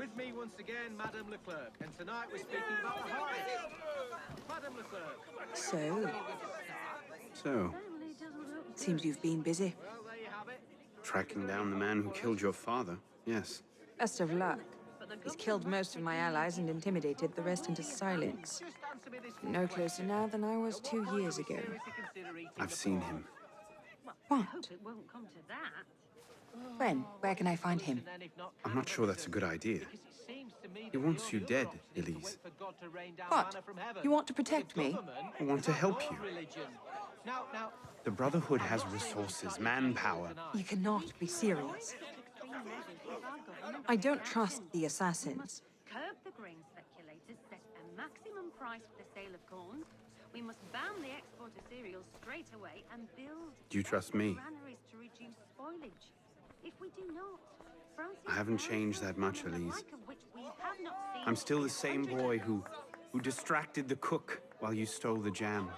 With me once again, Madame Leclerc, and tonight we're speaking about the Hive. Madame Leclerc. So, Seems you've been busy. Well, there you have it. tracking down the man who killed your father, yes. Best of luck. He's killed most of my allies and intimidated the rest into silence. Just answer me this No closer now than I was 2 years ago. seriously consider eating I've the seen prawn. him. What? Hope it won't come to that. When? Where can I find him? And then if not, I'm not sure that's a good idea. because it seems to me He that wants the you only dead, other option is to Elise. wait for God to rain down What? manna from heaven. You want to But the protect me? government I want to is help not you. religion. Now, The Brotherhood I'm has not saying we resources, start manpower. tonight. You cannot be serious. Extreme measures if our government I takes don't action. trust the We assassins. must curb the grain speculators, set a maximum price for the sale of corn. We must ban the export of cereals straight away and build Do you trust me? granaries to reduce spoilage. If we do not, France I haven't is changed that much, the Elise. like of which we have not seen I'm still the in same hundreds boy of who distracted the cook while you stole the jam.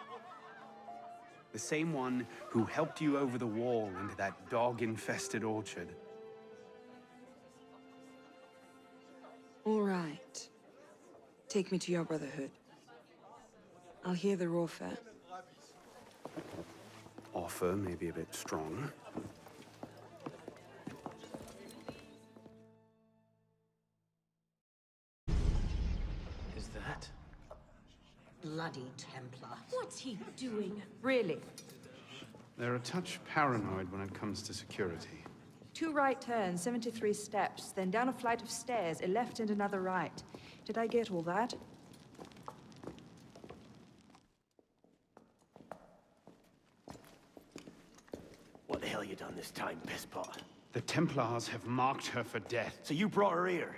The same one who helped you over the wall into that dog-infested orchard. All right. Take me to your Brotherhood. I'll hear the raw fare. Offer may be a bit strong. Is that? Bloody Templar. What's he doing? Really? They're a touch paranoid when it comes to security. 2 right turns, 73 steps, then down a flight of stairs, a left and another right. Did I get all that? What the hell you done this time, pisspot? The Templars have marked her for death. So you brought her here?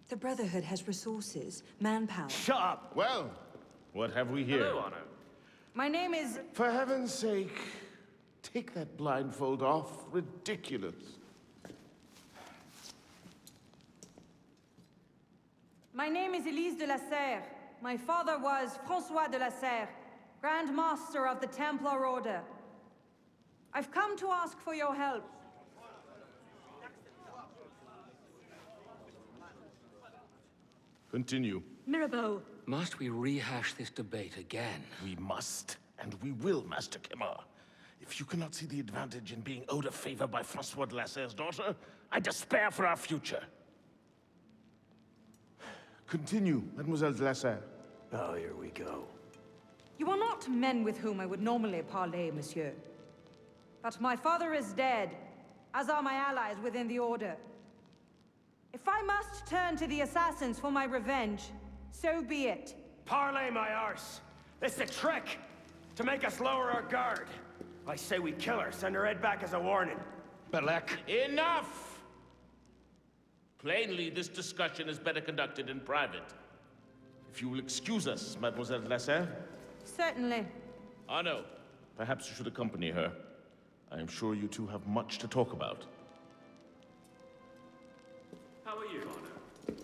The Brotherhood has resources, manpower. Shut up! Well, what have we here? Hello, Honor. My name is... For heaven's sake, take that blindfold off. Ridiculous. My name is Elise de la Serre. My father was François de la Serre, Grand Master of the Templar Order. I've come to ask for your help. Continue. Mirabeau, Must we rehash this debate again? We must, and we will, Master Kemar. If you cannot see the advantage in being owed a favor by Francois de la Serre's daughter, I despair for our future. Continue, Mademoiselle de la Serre. Oh, here we go. You are not men with whom I would normally parley, monsieur. But my father is dead, as are my allies within the Order. If I must turn to the assassins for my revenge, so be it. Parlay my arse! It's a trick! To make us lower our guard! I say we kill her, send her head back as a warning. Belek. Enough! Plainly, this discussion is better conducted in private. If you will excuse us, Mademoiselle de la Serre. Certainly. Arno, perhaps you should accompany her. I am sure you two have much to talk about. How are you, Honor?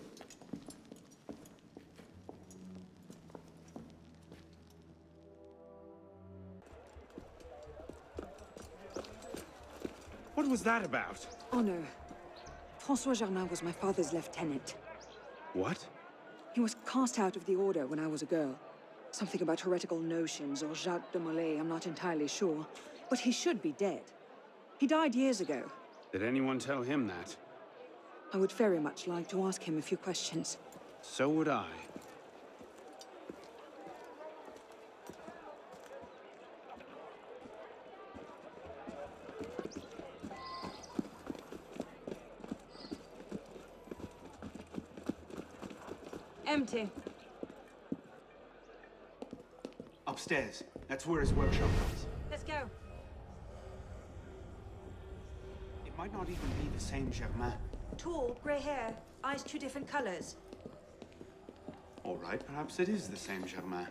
What was that about? Oh no. François Germain was my father's lieutenant. What? He was cast out of the Order when I was a girl. Something about heretical notions or Jacques de Molay, I'm not entirely sure. But he should be dead. He died years ago. Did anyone tell him that? I would very much like to ask him a few questions. So would I. Empty. Upstairs. That's where his workshop is. Let's go. It might not even be the same Germain. Tall, grey hair, eyes 2 different colors. All right, perhaps it is the same Germain.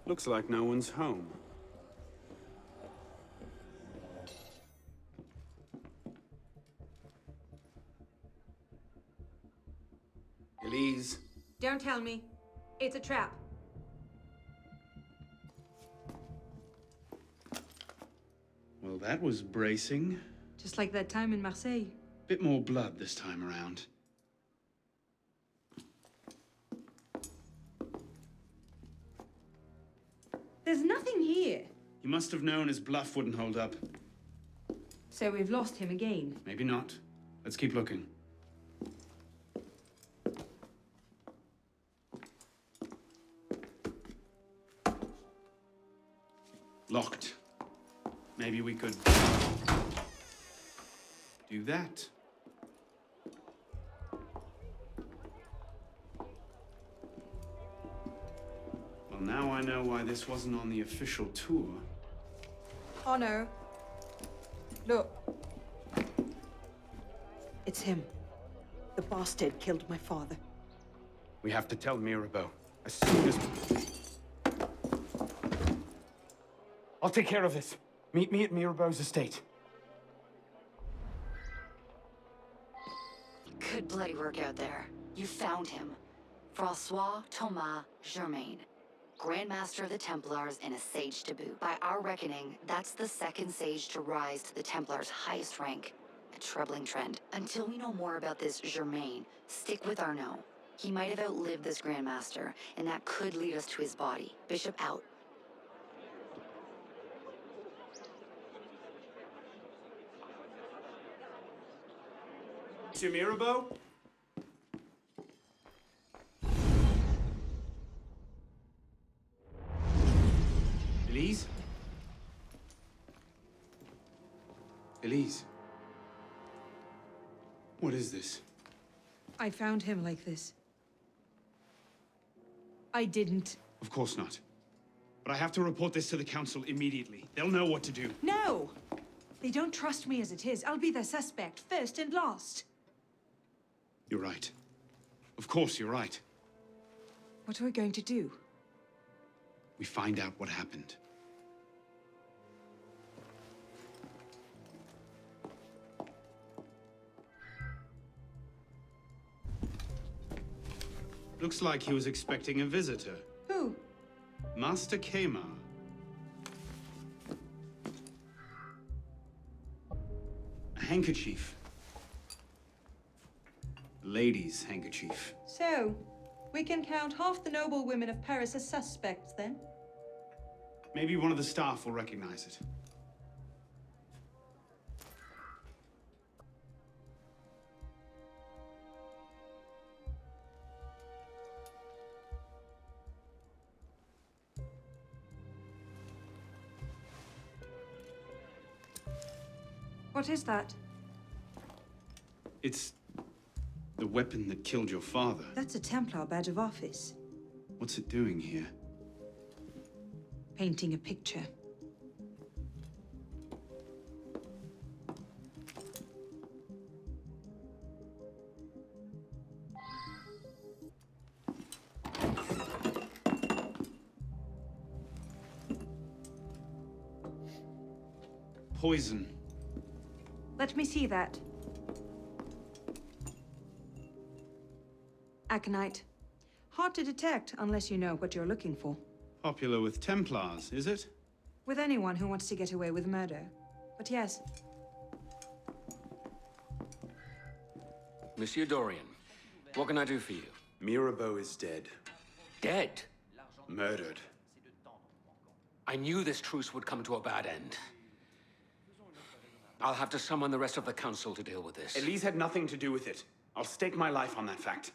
Looks like no one's home. Elise, Don't tell me. It's a trap. Well, that was bracing. Just like that time in Marseille. Bit more blood this time around. There's nothing here. He must have known his bluff wouldn't hold up. So we've lost him again. Maybe not. Let's keep looking. Locked. Maybe we could do that. Well, now I know why this wasn't on the official tour. Oh no. Look. It's him. The bastard killed my father. We have to tell Mirabeau as soon as... I'll take care of this. Meet me at Mirabeau's estate. Good bloody work out there. You found him. Francois Thomas Germain, Grand Master of the Templars and a Sage to boot. By our reckoning, that's the second Sage to rise to the Templars' highest rank. A troubling trend. Until we know more about this Germain, stick with Arnaud. He might have outlived this Grand Master, and that could lead us to his body. Bishop out. Monsieur Mirabeau? Elise? Elise? What is this? I found him like this. I didn't. Of course not. But I have to report this to the council immediately. They'll know what to do. No! They don't trust me as it is. I'll be their suspect, first and last. You're right. Of course you're right. What are we going to do? We find out what happened. Looks like he was expecting a visitor. Who? Master Kemar. A handkerchief. A lady's handkerchief. So, we can count half the noble women of Paris as suspects, then? Maybe one of the staff will recognize it. What is that? It's the weapon that killed your father. That's a Templar badge of office. What's it doing here? Painting a picture. Poison. Let me see that. Aconite. Hard to detect unless you know what you're looking for. Popular with Templars, is it? With anyone who wants to get away with murder. But yes. Monsieur Dorian, what can I do for you? Mirabeau is dead. Dead? Murdered. I knew this truce would come to a bad end. I'll have to summon the rest of the council to deal with this. Elise had nothing to do with it. I'll stake my life on that fact.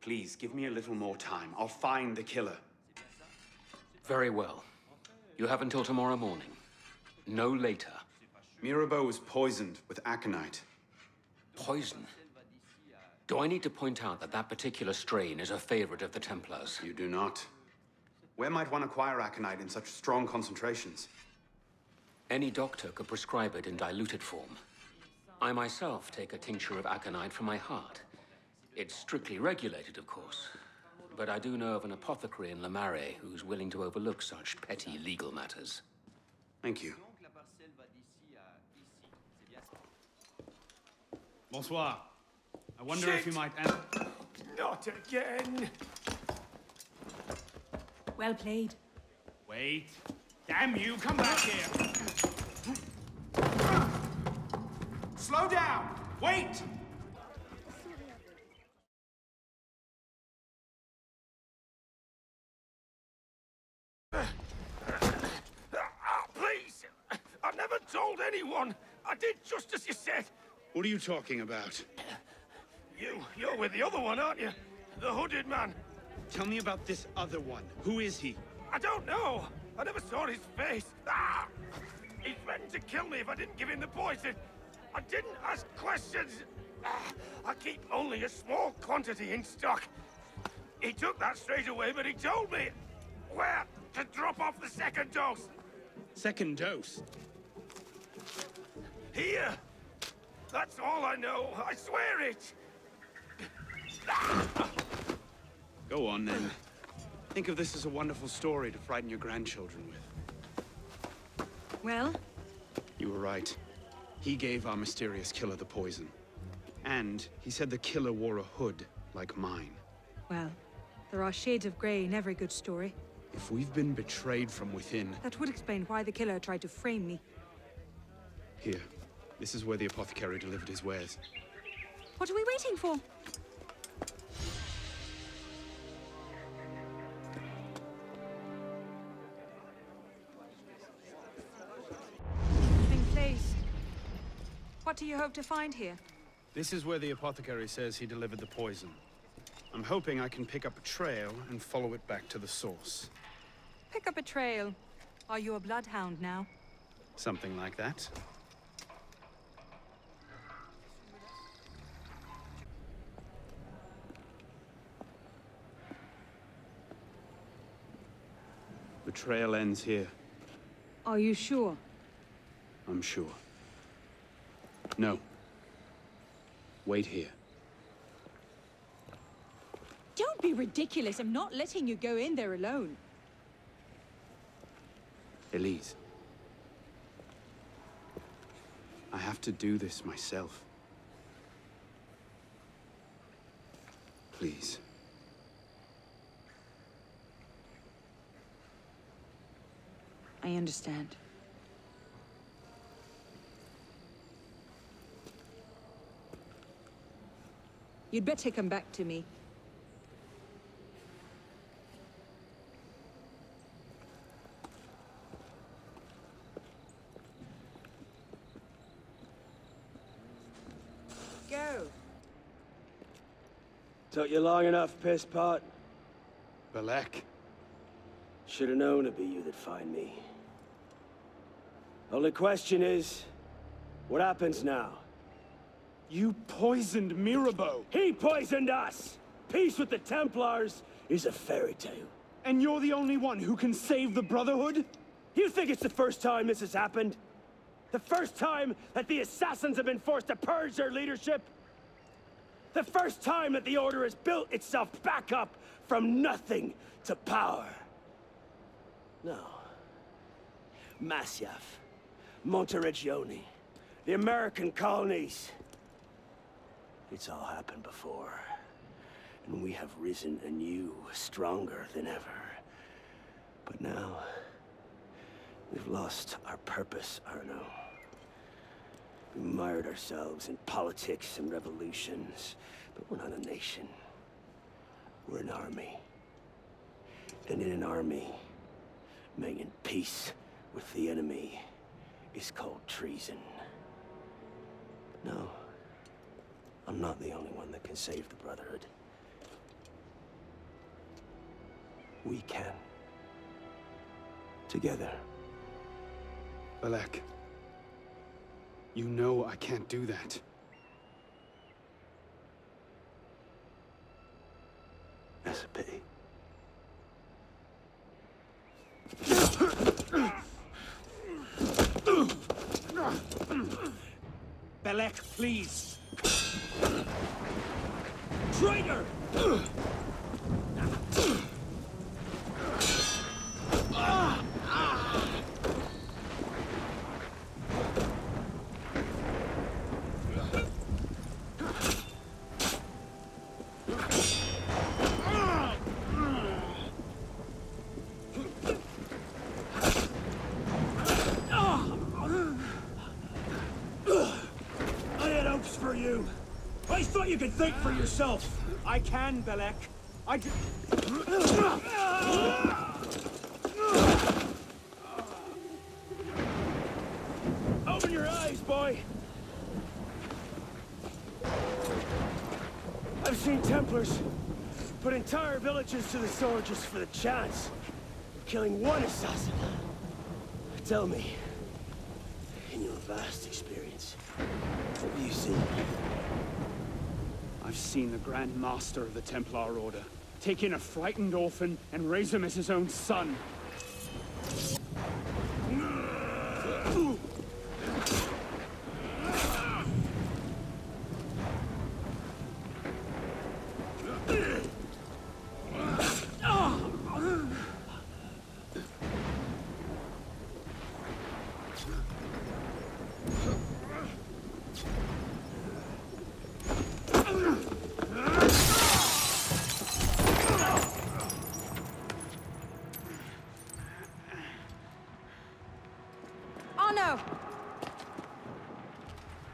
Please, give me a little more time. I'll find the killer. Very well. You have until tomorrow morning. No later. Mirabeau was poisoned with aconite. Poison? Do I need to point out that that particular strain is a favorite of the Templars? You do not. Where might one acquire aconite in such strong concentrations? Any doctor could prescribe it in diluted form. I myself take a tincture of aconite for my heart. It's strictly regulated, of course. But I do know of an apothecary in Le Marais who's willing to overlook such petty legal matters. Thank you. Bonsoir. I wonder if you might... Not again. Well played. Wait. Damn you, come back here. Slow down. Wait. Please! I never told anyone. I did just as you said. What are you talking about? You're with the other one, aren't you? The hooded man. Tell me about this other one. Who is he? I don't know. I never saw his face. Ah! He threatened to kill me if I didn't give him the poison. I didn't ask questions. Ah! I keep only a small quantity in stock. He took that straight away, but he told me where to drop off the second dose. Second dose? Here. That's all I know. I swear it. Go on, then. Think of this as a wonderful story to frighten your grandchildren with. Well? You were right. He gave our mysterious killer the poison. And he said the killer wore a hood like mine. Well, there are shades of grey in every good story. If we've been betrayed from within... That would explain why the killer tried to frame me. Here. This is where the apothecary delivered his wares. What are we waiting for? What do you hope to find here? This is where the apothecary says he delivered the poison. I'm hoping I can pick up a trail and follow it back to the source. Pick up a trail. Are you a bloodhound now? Something like that. The trail ends here. Are you sure? I'm sure. No. Wait here. Don't be ridiculous. I'm not letting you go in there alone. Elise. I have to do this myself. Please. I understand. You'd better come back to me. Go. Took you long enough, piss pot. Belek. Should have known it'd be you that'd find me. Only question is, what happens now? You poisoned Mirabeau! He poisoned us! Peace with the Templars is a fairy tale. And you're the only one who can save the Brotherhood? You think it's the first time this has happened? The first time that the Assassins have been forced to purge their leadership? The first time that the Order has built itself back up from nothing to power? No. Masyaf, Monteregione, the American colonies. It's all happened before. And we have risen anew, stronger than ever. But now, we've lost our purpose, Arno. We mired ourselves in politics and revolutions, but we're not a nation. We're an army. And in an army, making peace with the enemy is called treason. But no, I'm not the only one that can save the Brotherhood. We can. Together. Belek. You know I can't do that. That's a pity. Belek, please. Traitor! can think for yourself. I can, Belek. I can... Open your eyes, boy. I've seen Templars put entire villages to the sword just for the chance of killing one assassin. Tell me, in your vast experience, what have you seen? I've seen the Grand Master of the Templar Order take in a frightened orphan and raise him as his own son.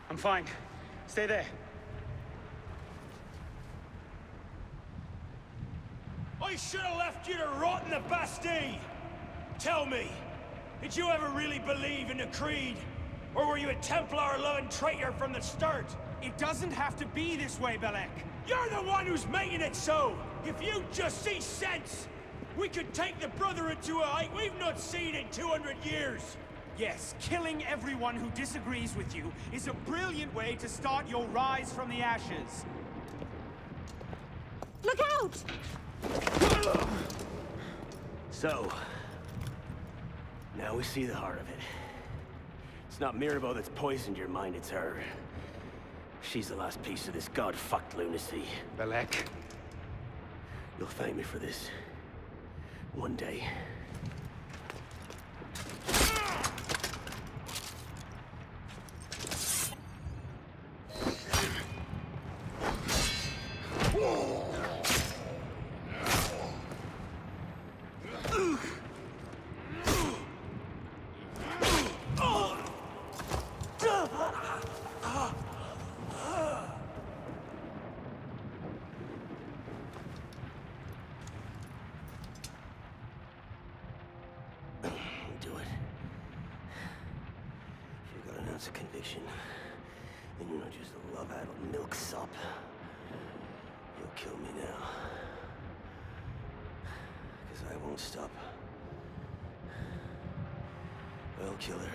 I'm fine. Stay there. I should have left you to rot in the Bastille! Tell me, did you ever really believe in the Creed? Or were you a Templar-loving traitor from the start? It doesn't have to be this way, Belek. You're the one who's making it so! If you just see sense, we could take the Brotherhood to a height we've not seen in 200 years! Yes, killing everyone who disagrees with you is a brilliant way to start your rise from the ashes. Look out! So, now we see the heart of it. It's not Mirabeau that's poisoned your mind, it's her. She's the last piece of this god-fucked lunacy. Belek. You'll thank me for this. One day. Of conviction, and you're not just a love-addled milksop. You'll kill me now. Because I won't stop. I'll kill her.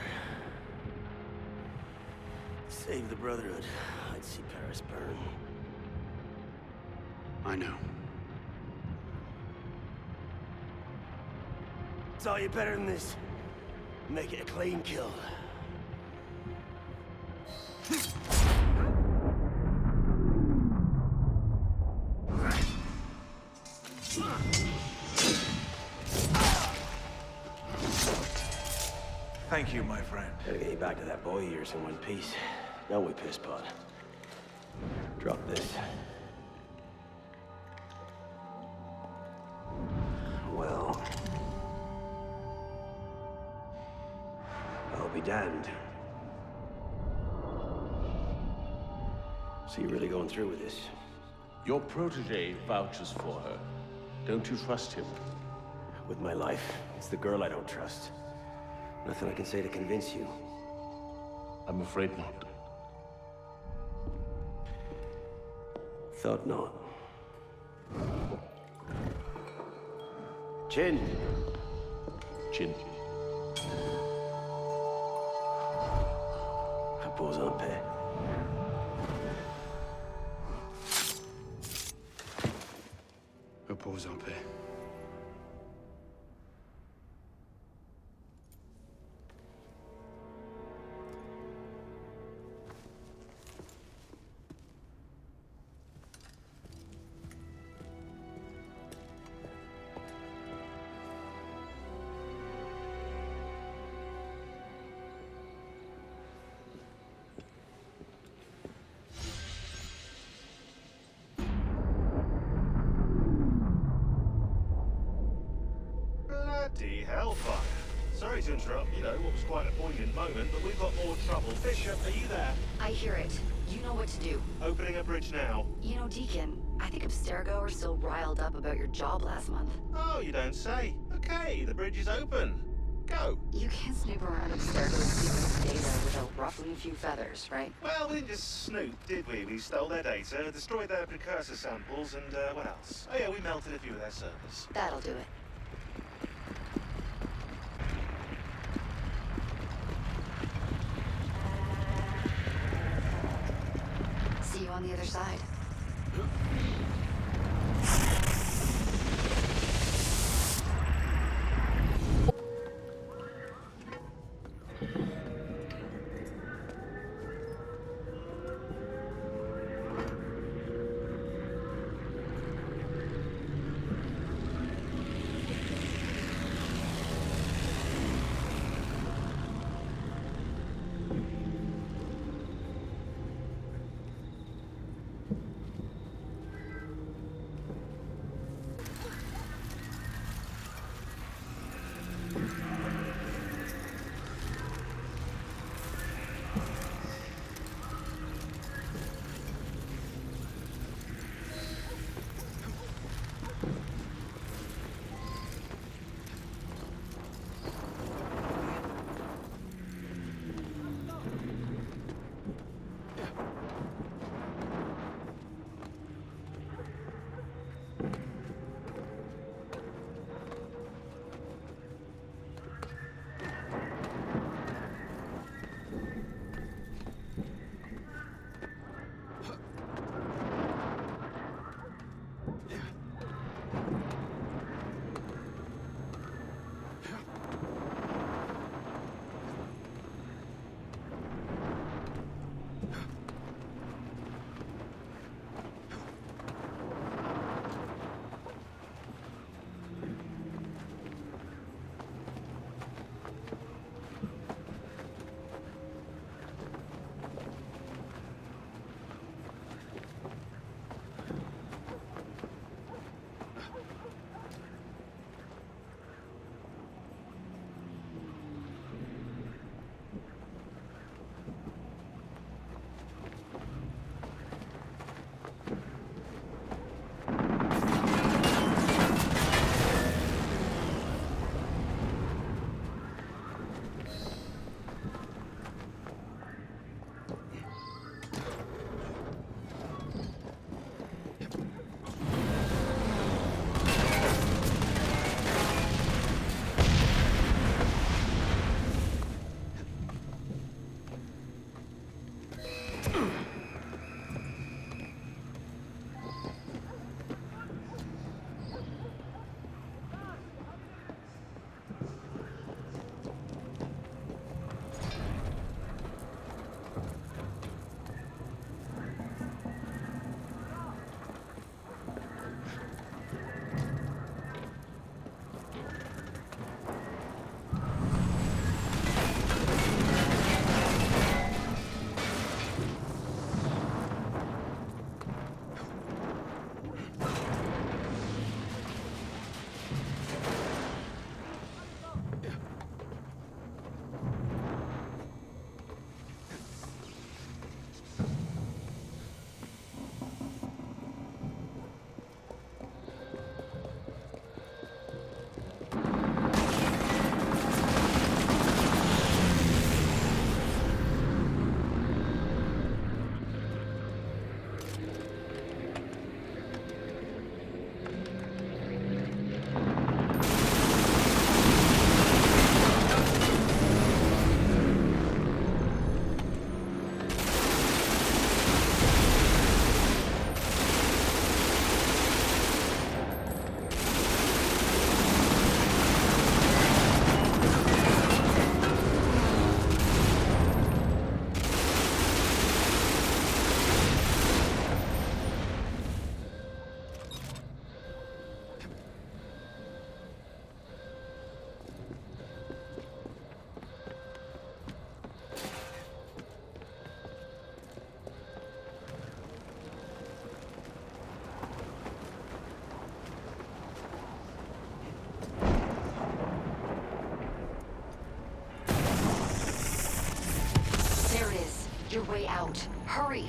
Save the Brotherhood. I'd see Paris burn. I know. Saw you better than this. Make it a clean kill. Thank you, my friend. Gotta get you back to that boy of yours in one piece. Don't we, pisspot? Drop this. Well... I'll be damned. So you're really going through with this? Your protege vouches for her. Don't you trust him? With my life, it's the girl I don't trust. Nothing I can say to convince you. I'm afraid not. Thought not. Chin. Chin. Repose en paix. Repose en paix. Bloody hellfire. Sorry to interrupt, you know, what was quite a poignant moment, but we've got more trouble. Bishop, are you there? I hear it. You know what to do. Opening a bridge now. You know, Deacon, I think Abstergo are still riled up about your job last month. Oh, you don't say. Okay, the bridge is open. Go. You can't snoop around Abstergo's secret data without ruffling a few feathers, right? Well, we didn't just snoop, did we? We stole their data, destroyed their precursor samples, and what else? Oh yeah, we melted a few of their servers. That'll do it. See you on the other side. Your way out. Hurry!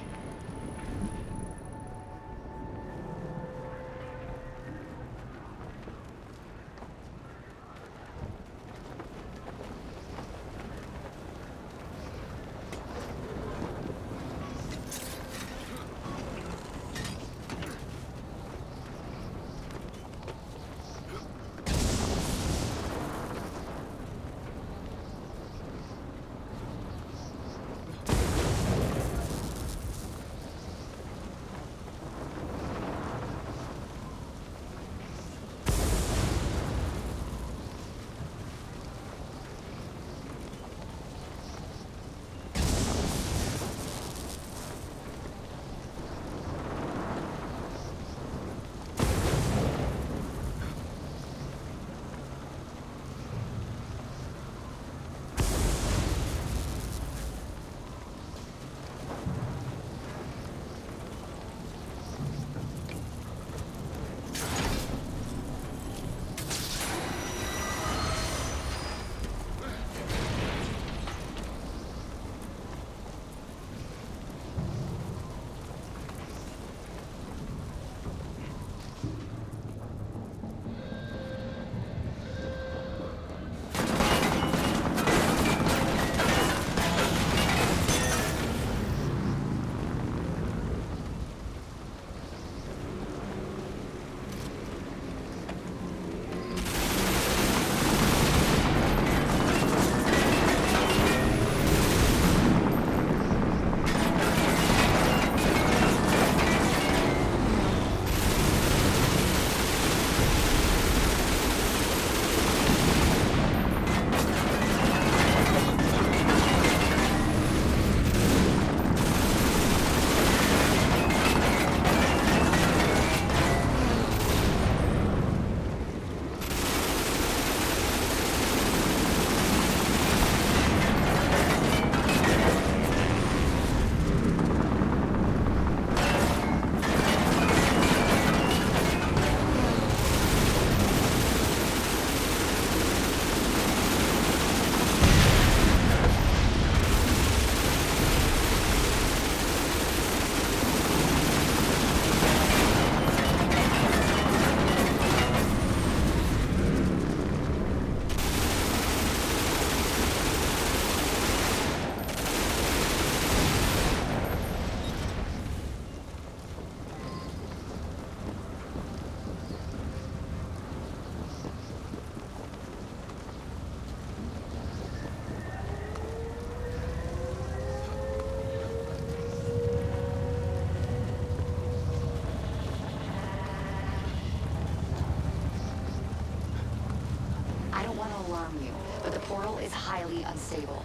But the portal is highly unstable.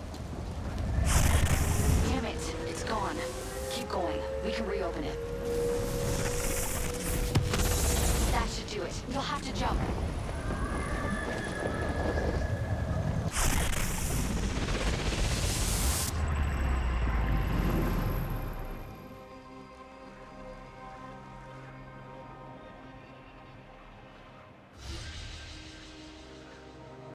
Damn it, it's gone. Keep going. We can reopen it. That should do it. You'll have to jump.